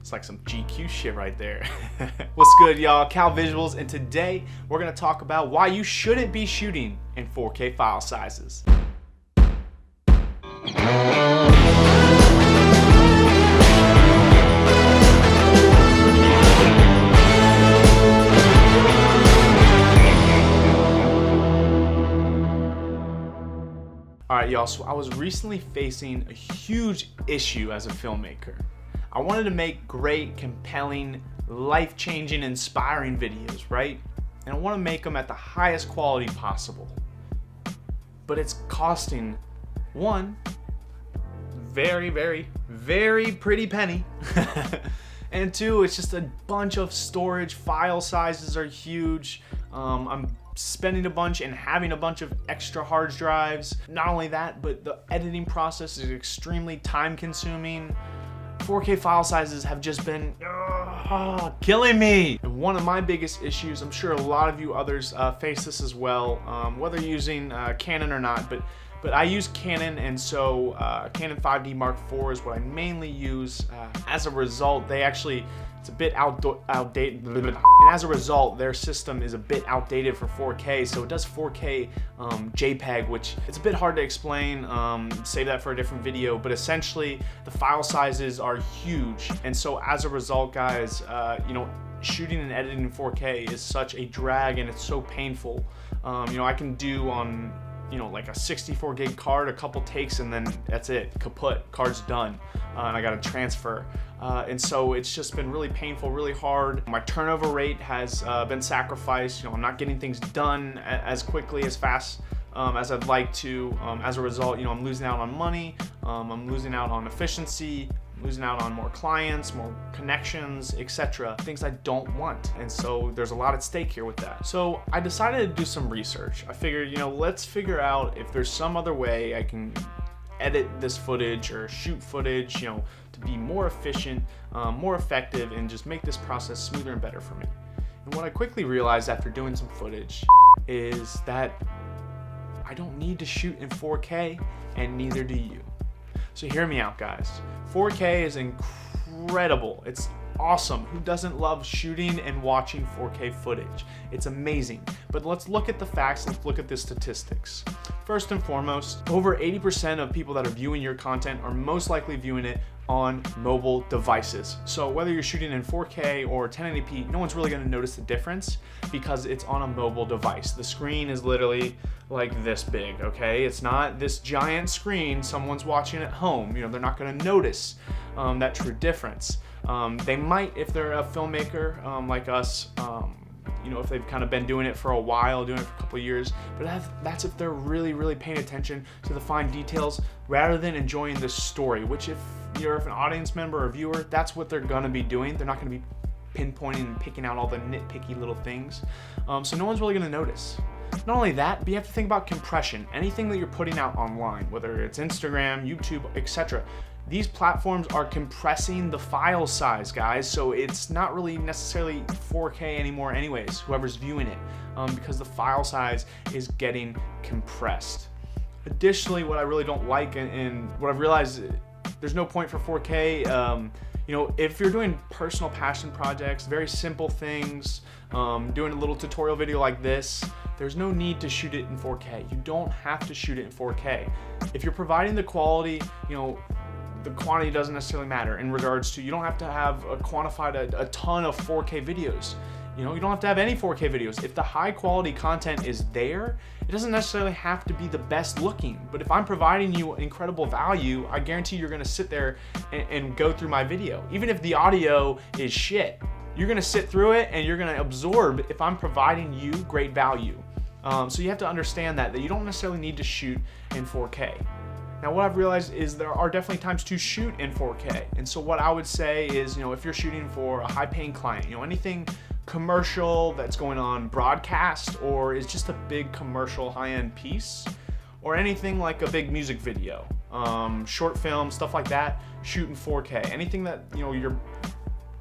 It's like some GQ shit right there. What's good, y'all? Kal Visuals, and today we're gonna talk about why you shouldn't be shooting in 4K file sizes. Alright, y'all, so I was recently facing a huge issue as a filmmaker. I wanted to make great, compelling, life-changing, inspiring videos, right? And I want to make them at the highest quality possible. But it's costing, one, very pretty penny. And two, it's just a bunch of storage. File sizes are huge. I'm spending a bunch and having a bunch of extra hard drives. Not only that, but the editing process is extremely time consuming. 4K file sizes have just been killing me. And one of my biggest issues, I'm sure a lot of you others face this as well, whether you're using Canon or not, but I use Canon, and so Canon 5D Mark IV is what I mainly use. As a result, it's a bit outdated, and as a result, their system is a bit outdated for 4K, so it does 4K JPEG, which it's a bit hard to explain, save that for a different video, but essentially the file sizes are huge, and so as a result, guys, shooting and editing in 4K is such a drag, and it's so painful. I can do on like a 64 gig card, a couple takes, and then that's it, kaput, card's done, and I gotta transfer. And so it's just been really painful, really hard. My turnover rate has been sacrificed. I'm not getting things done as quickly, as fast as I'd like to. As a result, I'm losing out on money, I'm losing out on efficiency, losing out on more clients, more connections, etc. Things I don't want. And so there's a lot at stake here with that. So I decided to do some research. I figured, let's figure out if there's some other way I can edit this footage or shoot footage, to be more efficient, more effective, and just make this process smoother and better for me. And what I quickly realized after doing some footage is that I don't need to shoot in 4K, and neither do you. So hear me out, guys. 4K is incredible. It's awesome. Who doesn't love shooting and watching 4K footage? It's amazing. But let's look at the facts. Let's look at the statistics. First and foremost, over 80% of people that are viewing your content are most likely viewing it on mobile devices. So whether you're shooting in 4K or 1080p, no one's really going to notice the difference because it's on a mobile device. The screen is literally like this big, okay? It's not this giant screen someone's watching at home. They're not going to notice that true difference. They might if they're a filmmaker like us, if they've kind of been doing it for a while, doing it for a couple of years, but that's if they're really paying attention to the fine details rather than enjoying the story, which if you're an audience member or viewer, that's what they're gonna be doing. They're not gonna be pinpointing and picking out all the nitpicky little things. So no one's really gonna notice. Not only that, but you have to think about compression. Anything that you're putting out online, whether it's Instagram, YouTube, etc., these platforms are compressing the file size, guys, so it's not really necessarily 4K anymore anyways, whoever's viewing it, because the file size is getting compressed. Additionally, what I really don't like, and what I've realized, there's no point for 4K, if you're doing personal passion projects, very simple things, doing a little tutorial video like this, there's no need to shoot it in 4K. You don't have to shoot it in 4K. If you're providing the quality, the quantity doesn't necessarily matter in regards to, you don't have to have quantified a ton of 4K videos. You don't have to have any 4K videos. If the high quality content is there, it doesn't necessarily have to be the best looking. But if I'm providing you incredible value, I guarantee you're gonna sit there and go through my video. Even if the audio is shit, you're gonna sit through it and you're gonna absorb if I'm providing you great value. So you have to understand that you don't necessarily need to shoot in 4K. Now what I've realized is there are definitely times to shoot in 4K. And so what I would say is, if you're shooting for a high paying client, anything commercial that's going on broadcast or is just a big commercial high-end piece, or anything like a big music video, short film, stuff like that, shoot in 4K. Anything that, you're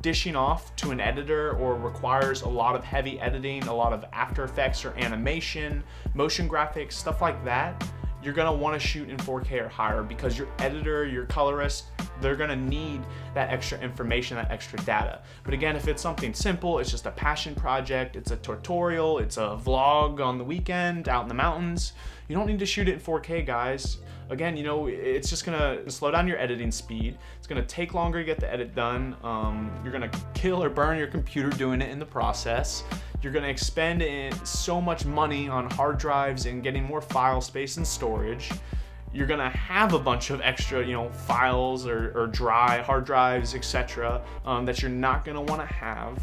dishing off to an editor or requires a lot of heavy editing, a lot of After Effects or animation, motion graphics, stuff like that, you're gonna wanna shoot in 4K or higher because your editor, your colorist, they're gonna need that extra information, that extra data. But again, if it's something simple, it's just a passion project, it's a tutorial, it's a vlog on the weekend out in the mountains, you don't need to shoot it in 4K, guys. Again, you know, it's just gonna slow down your editing speed. It's gonna take longer to get the edit done. You're gonna kill or burn your computer doing it in the process. You're gonna expend so much money on hard drives and getting more file space and storage. You're gonna have a bunch of extra, you know, files or hard drives, etc., that you're not gonna wanna have.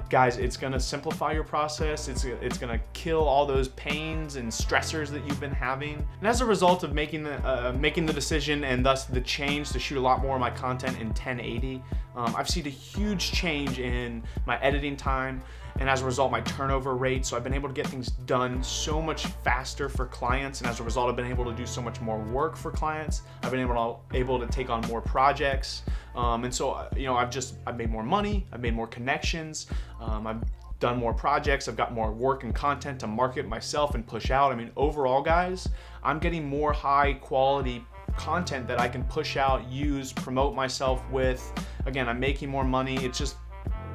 Guys, it's gonna simplify your process. It's gonna kill all those pains and stressors that you've been having. And as a result of making the decision and thus the change to shoot a lot more of my content in 1080, I've seen a huge change in my editing time, and as a result, my turnover rate. So I've been able to get things done so much faster for clients, and as a result, I've been able to do so much more work for clients. I've been able to take on more projects, and so, you know, I've made more money, I've made more connections, I've done more projects, I've got more work and content to market myself and push out. I mean, overall, guys, I'm getting more high quality content that I can push out, use, promote myself with. Again, I'm making more money. It's just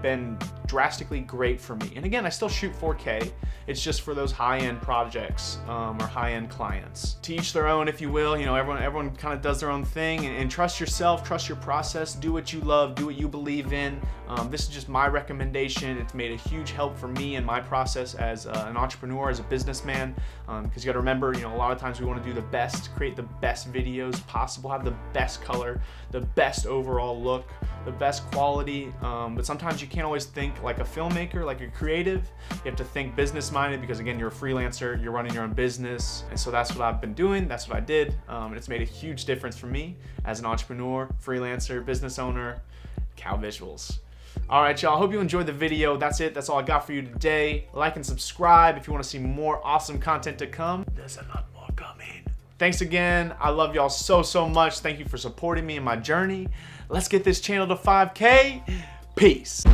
been drastically great for me. And again, I still shoot 4K. It's just for those high-end projects or high-end clients. To each their own, if you will. You know, everyone kind of does their own thing, and trust yourself, trust your process, do what you love, do what you believe in. This is just my recommendation. It's made a huge help for me in my process as an entrepreneur, as a businessman, because you got to remember, you know, a lot of times we want to do the best, create the best videos possible, have the best color, the best overall look, the best quality, but sometimes you can't always think like a filmmaker, like a creative. You have to think business-minded because, again, you're a freelancer, you're running your own business, and so that's what I've been doing, that's what I did, and it's made a huge difference for me as an entrepreneur, freelancer, business owner. KAL Visuals. All right, y'all, hope you enjoyed the video. That's it, that's all I got for you today. Like and subscribe if you want to see more awesome content to come. There's a lot more coming. Thanks again. I love y'all so much. Thank you for supporting me in my journey. Let's get this channel to 5K. Peace.